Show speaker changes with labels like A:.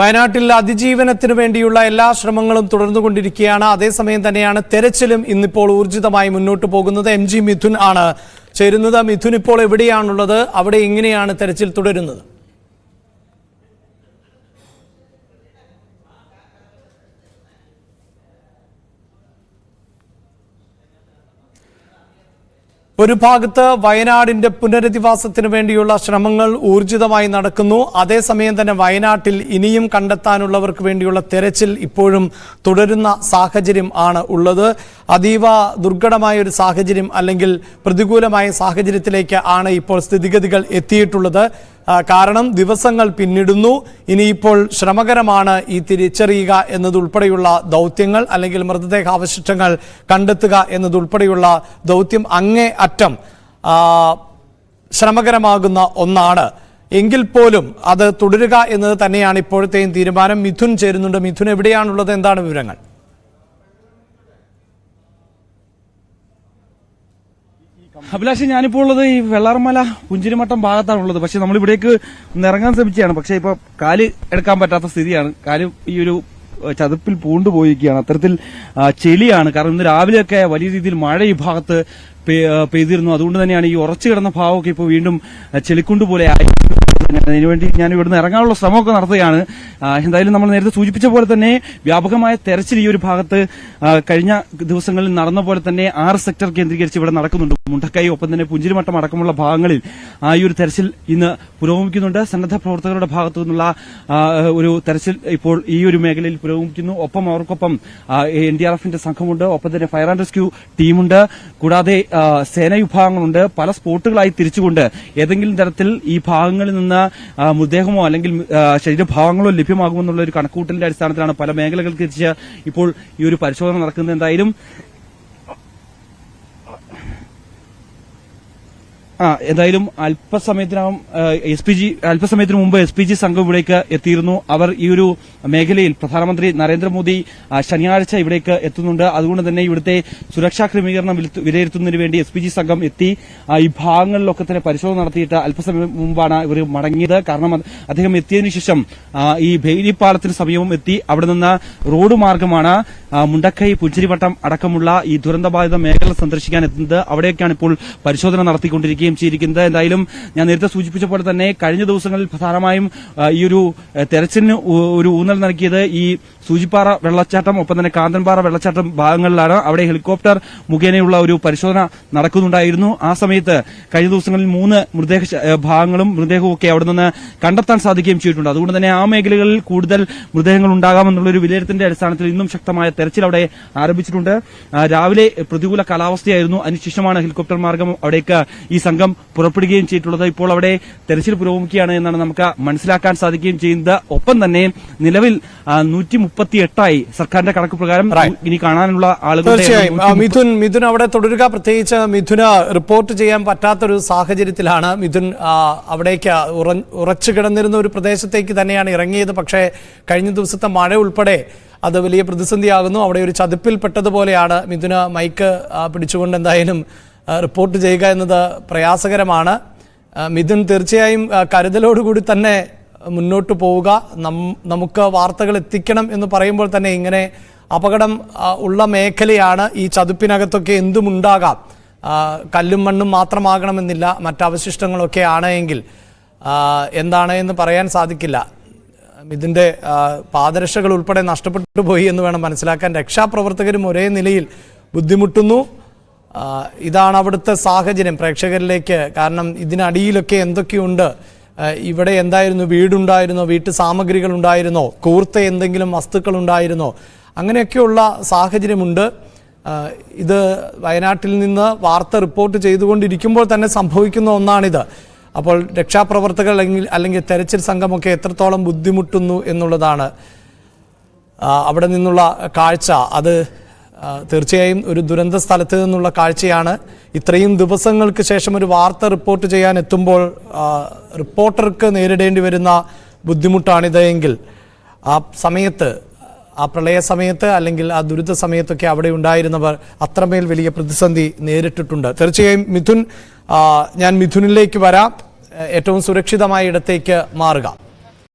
A: വയനാട്ടിൽ അതിജീവനത്തിനു വേണ്ടിയുള്ള എല്ലാ ശ്രമങ്ങളും തുടർന്നുകൊണ്ടിരിക്കുകയാണ്. അതേസമയം തന്നെയാണ് തെരച്ചിലും ഇന്നിപ്പോൾ ഊർജിതമായി മുന്നോട്ട് പോകുന്നത്. MG മിഥുൻ ആണ് ചേരുന്നത്. മിഥുൻ, ഇപ്പോൾ എവിടെയാണുള്ളത്? അവിടെ എങ്ങനെയാണ് തെരച്ചിൽ തുടരുന്നത്? ഒരു ഭാഗത്ത് വയനാടിന്റെ പുനരധിവാസത്തിന് വേണ്ടിയുള്ള ശ്രമങ്ങൾ ഊർജിതമായി നടക്കുന്നു. അതേസമയം തന്നെ വയനാട്ടിൽ ഇനിയും കണ്ടെത്താനുള്ളവർക്ക് വേണ്ടിയുള്ള തെരച്ചിൽ ഇപ്പോഴും തുടരുന്ന സാഹചര്യം ആണ് ഉള്ളത്. അതീവ ദുർഘടമായ ഒരു സാഹചര്യം അല്ലെങ്കിൽ പ്രതികൂലമായ സാഹചര്യത്തിലേക്ക് ആണ് ഇപ്പോൾ സ്ഥിതിഗതികൾ എത്തിയിട്ടുള്ളത്. കാരണം ദിവസങ്ങൾ പിന്നിടുന്നു. ഇനിയിപ്പോൾ ശ്രമകരമാണ് ഈ തിരിച്ചറിയുക എന്നതുൾപ്പെടെയുള്ള ദൗത്യങ്ങൾ, അല്ലെങ്കിൽ മൃതദേഹാവശിഷ്ടങ്ങൾ കണ്ടെത്തുക എന്നതുൾപ്പെടെയുള്ള ദൗത്യം അങ്ങേ അറ്റം ശ്രമകരമാകുന്ന ഒന്നാണ്. എങ്കിൽ പോലും അത് തുടരുക എന്നത് തന്നെയാണ് ഇപ്പോഴത്തെയും തീരുമാനം. മിഥുൻ ചേരുന്നുണ്ട്. മിഥുൻ, എവിടെയാണുള്ളത്? എന്താണ് വിവരങ്ങൾ?
B: അഭിലാഷ്, ഞാനിപ്പോൾ ഉള്ളത് ഈ വെള്ളാർമല പുഞ്ചിരിമട്ടം ഭാഗത്താണുള്ളത്. പക്ഷെ നമ്മൾ ഇവിടേക്ക് ഇറങ്ങാൻ ശ്രമിക്കുകയാണ്. പക്ഷെ ഇപ്പൊ കാല് എടുക്കാൻ പറ്റാത്ത സ്ഥിതിയാണ്. കാല് ഈ ഒരു ചതുപ്പിൽ പൂണ്ടുപോയിരിക്കുകയാണ്. അത്തരത്തിൽ ചെളിയാണ്. കാരണം ഇന്ന് രാവിലെയൊക്കെ വലിയ രീതിയിൽ മഴ ഈ ഭാഗത്ത് പെയ്തിരുന്നു. അതുകൊണ്ട് തന്നെയാണ് ഈ ഉറച്ചു കിടന്ന ഭാവമൊക്കെ ഇപ്പോൾ വീണ്ടും ചെളിക്കുണ്ടുപോലെ ആയി. അതിനുവേണ്ടി ഞാൻ ഇവിടുന്ന് ഇറങ്ങാനുള്ള ശ്രമമൊക്കെ നടത്തുകയാണ്. എന്തായാലും നമ്മൾ നേരത്തെ സൂചിപ്പിച്ച പോലെ തന്നെ വ്യാപകമായ തെരച്ചിൽ ഈ ഒരു ഭാഗത്ത് കഴിഞ്ഞ ദിവസങ്ങളിൽ നടന്ന പോലെ തന്നെ 6 സെക്ടർ കേന്ദ്രീകരിച്ച് ഇവിടെ നടക്കുന്നുണ്ട്. മുണ്ടക്കൈ, ഒപ്പം തന്നെ പുഞ്ചിരിമട്ടം അടക്കമുള്ള ഭാഗങ്ങളിൽ ഈ ഒരു തെരച്ചിൽ ഇന്ന് പുരോഗമിക്കുന്നുണ്ട്. സന്നദ്ധ പ്രവർത്തകരുടെ ഭാഗത്തു നിന്നുള്ള ഒരു തെരച്ചിൽ ഇപ്പോൾ ഈ ഒരു മേഖലയിൽ പുരോഗമിക്കുന്നു. ഒപ്പം അവർക്കൊപ്പം NDRFന്റെ സംഘമുണ്ട്. ഒപ്പം തന്നെ ഫയർ ആൻഡ് റെസ്ക്യൂ ടീമുണ്ട്. കൂടാതെ സേനാ വിഭാഗങ്ങളുണ്ട്. പല സ്പോട്ടുകളായി തിരിച്ചുകൊണ്ട് ഏതെങ്കിലും തരത്തിൽ ഈ ഭാഗങ്ങളിൽ നിന്ന് മൃതദേഹമോ അല്ലെങ്കിൽ ശരീരഭാഗങ്ങളോ ലഭ്യമാകുമെന്നുള്ള ഒരു കണക്കുകൂട്ടലിന്റെ അടിസ്ഥാനത്തിലാണ് പല മേഖലകൾക്ക് തിരിച്ച് ഇപ്പോൾ ഈ ഒരു പരിശോധന നടക്കുന്നത്. എന്തായാലും അല്പസമയത്തിന് മുമ്പ് SPG സംഘം ഇവിടേക്ക് എത്തിയിരുന്നു. അവർ ഈ ഒരു മേഖലയിൽ പ്രധാനമന്ത്രി നരേന്ദ്രമോദി ശനിയാഴ്ച ഇവിടേക്ക് എത്തുന്നുണ്ട്. അതുകൊണ്ട് തന്നെ ഇവിടുത്തെ സുരക്ഷാ ക്രമീകരണം വിലയിരുത്തുന്നതിന് വേണ്ടി SPG സംഘം എത്തി ഈ ഭാഗങ്ങളിലൊക്കെ തന്നെ പരിശോധന നടത്തിയിട്ട് അല്പസമയം മുമ്പാണ് ഇവർ മടങ്ങിയത്. കാരണം അദ്ദേഹം എത്തിയതിനു ശേഷം ഈ ബെയിലി പാലത്തിന് സമീപം എത്തി അവിടെ നിന്ന് റോഡ് മാർഗമാണ് മുണ്ടക്കൈ, പുഞ്ചിരിമട്ടം അടക്കമുള്ള ഈ ദുരന്തബാധിത മേഖല സന്ദർശിക്കാൻ എത്തുന്നത്. അവിടെയൊക്കെയാണ് ഇപ്പോൾ പരിശോധന നടത്തിക്കൊണ്ടിരിക്കുന്നത്. എന്തായാലും ഞാൻ നേരത്തെ സൂചിപ്പിച്ച പോലെ തന്നെ കഴിഞ്ഞ ദിവസങ്ങളിൽ പ്രധാനമായും ഈ ഒരു തെരച്ചിലിന് ഒരു ഊന്നൽ നൽകിയത് ഈ സൂചിപ്പാറ വെള്ളച്ചാട്ടം, ഒപ്പം തന്നെ കാന്തൻപാറ വെള്ളച്ചാട്ടം ഭാഗങ്ങളിലാണ്. അവിടെ ഹെലികോപ്റ്റർ മുഖേനയുള്ള ഒരു പരിശോധന നടക്കുന്നുണ്ടായിരുന്നു. ആ സമയത്ത് കഴിഞ്ഞ ദിവസങ്ങളിൽ 3 മൃതദേഹവും ഒക്കെ അവിടെ നിന്ന് കണ്ടെത്താൻ സാധിക്കുകയും ചെയ്തിട്ടുണ്ട്. അതുകൊണ്ട് തന്നെ ആ മേഖലകളിൽ കൂടുതൽ മൃതദേഹങ്ങൾ ഉണ്ടാകാമെന്നുള്ള ഒരു വിലയിരുത്തലിന്റെ അടിസ്ഥാനത്തിൽ ഇന്നും ശക്തമായ തെരച്ചിൽ അവിടെ ആരംഭിച്ചിട്ടുണ്ട്. രാവിലെ പ്രതികൂല കാലാവസ്ഥയായിരുന്നു. അതിനുശേഷമാണ് ഹെലികോപ്റ്റർ മാർഗം അവിടേക്ക് ഈ സംഘം പുറപ്പെടുകയും ചെയ്തിട്ടുള്ളത്. ഇപ്പോൾ അവിടെ തെരച്ചിൽ പുരോഗമിക്കുകയാണ് എന്നാണ് നമുക്ക് മനസ്സിലാക്കാൻ സാധിക്കുകയും ചെയ്യുന്നത്. ഒപ്പം തന്നെ നിലവിൽ 138 സർക്കാരിന്റെ കണക്ക് പ്രകാരം ഇനി കാണാനുള്ള ആളുകൾ.
A: തീർച്ചയായും മിഥുൻ അവിടെ തുടരുക. പ്രത്യേകിച്ച് മിഥുന് റിപ്പോർട്ട് ചെയ്യാൻ പറ്റാത്തൊരു സാഹചര്യത്തിലാണ് മിഥുൻ അവിടേക്ക് ഉറച്ചു കിടന്നിരുന്ന ഒരു പ്രദേശത്തേക്ക് തന്നെയാണ് ഇറങ്ങിയത്. പക്ഷേ കഴിഞ്ഞ ദിവസത്തെ മഴ ഉൾപ്പെടെ അത് വലിയ പ്രതിസന്ധിയാകുന്നു. അവിടെ ഒരു ചതുപ്പിൽപ്പെട്ടതുപോലെയാണ്. മിഥുന് മൈക്ക് പിടിച്ചുകൊണ്ട് എന്തായാലും റിപ്പോർട്ട് ചെയ്യുക എന്നത് പ്രയാസകരമാണ്. മിഥുൻ, തീർച്ചയായും കരുതലോടുകൂടി തന്നെ മുന്നോട്ട് പോവുക. നമുക്ക് വാർത്തകൾ എത്തിക്കണം എന്ന് പറയുമ്പോൾ തന്നെ ഇങ്ങനെ അപകടം ഉള്ള മേഖലയാണ്. ഈ ചതുപ്പിനകത്തൊക്കെ എന്തുമുണ്ടാകാം. കല്ലും മണ്ണും മാത്രമാകണമെന്നില്ല. മറ്റവശിഷ്ടങ്ങളൊക്കെ ആണെങ്കിൽ എന്താണ് എന്ന് പറയാൻ സാധിക്കില്ല. ഇതിൻ്റെ പാദരക്ഷകൾ ഉൾപ്പെടെ നഷ്ടപ്പെട്ടു പോയി എന്ന് വേണം മനസ്സിലാക്കാൻ. രക്ഷാപ്രവർത്തകരും ഒരേ നിലയിൽ ബുദ്ധിമുട്ടുന്നു. ഇതാണ് അവിടുത്തെ സാഹചര്യം പ്രേക്ഷകരിലേക്ക്. കാരണം ഇതിനടിയിലൊക്കെ എന്തൊക്കെയുണ്ട്. ഇവിടെ എന്തായിരുന്നു? വീടുണ്ടായിരുന്നോ? വീട്ടു സാമഗ്രികൾ ഉണ്ടായിരുന്നോ? കൂർത്ത എന്തെങ്കിലും വസ്തുക്കൾ ഉണ്ടായിരുന്നോ? അങ്ങനെയൊക്കെയുള്ള സാഹചര്യമുണ്ട്. ഇത് വയനാട്ടിൽ നിന്ന് വാർത്ത റിപ്പോർട്ട് ചെയ്തുകൊണ്ടിരിക്കുമ്പോൾ തന്നെ സംഭവിക്കുന്ന ഒന്നാണിത്. അപ്പോൾ രക്ഷാപ്രവർത്തകർ അല്ലെങ്കിൽ തെരച്ചിൽ സംഘമൊക്കെ എത്രത്തോളം ബുദ്ധിമുട്ടുന്നു എന്നുള്ളതാണ് അവിടെ നിന്നുള്ള കാഴ്ച. അത് തീർച്ചയായും ഒരു ദുരന്ത സ്ഥലത്ത് നിന്നുള്ള കാഴ്ചയാണ്. ഇത്രയും ദിവസങ്ങൾക്ക് ശേഷം ഒരു വാർത്ത റിപ്പോർട്ട് ചെയ്യാൻ എത്തുമ്പോൾ റിപ്പോർട്ടർക്ക് നേരിടേണ്ടി വരുന്ന ബുദ്ധിമുട്ടാണിത് എങ്കിൽ ആ സമയത്ത്, ആ പ്രളയ സമയത്ത് അല്ലെങ്കിൽ ആ ദുരിത സമയത്തൊക്കെ അവിടെ ഉണ്ടായിരുന്നവർ അത്രമേൽ വലിയ പ്രതിസന്ധി നേരിട്ടിട്ടുണ്ട്. തീർച്ചയായും മിഥുൻ, ഞാൻ മിഥുനിലേക്ക് വരാം. ഏറ്റവും സുരക്ഷിതമായ ഇടത്തേക്ക് മാറുക.